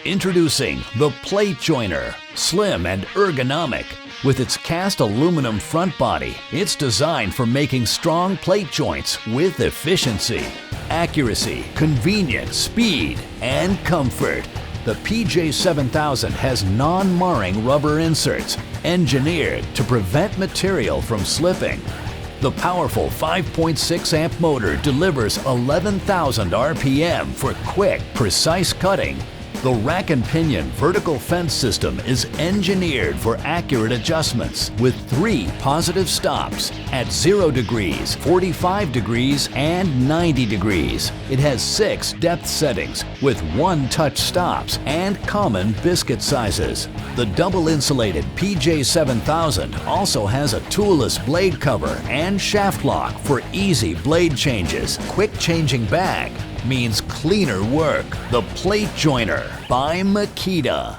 Introducing the Plate Joiner. Slim and ergonomic. With its cast aluminum front body, it's designed for making strong plate joints with efficiency, accuracy, convenience, speed, and comfort. The PJ7000 has non-marring rubber inserts, engineered to prevent material from slipping. The powerful 5.6 amp motor delivers 11,000 RPM for quick, precise cutting. The rack-and-pinion vertical fence system is engineered for accurate adjustments with 3 positive stops at 0 degrees, 45 degrees, and 90 degrees. It has 6 depth settings with 1 touch stops and common biscuit sizes. The double-insulated PJ7000 also has a toolless blade cover and shaft lock for easy blade changes. Quick changing bag means cleaner work. The Plate Joiner by Makita.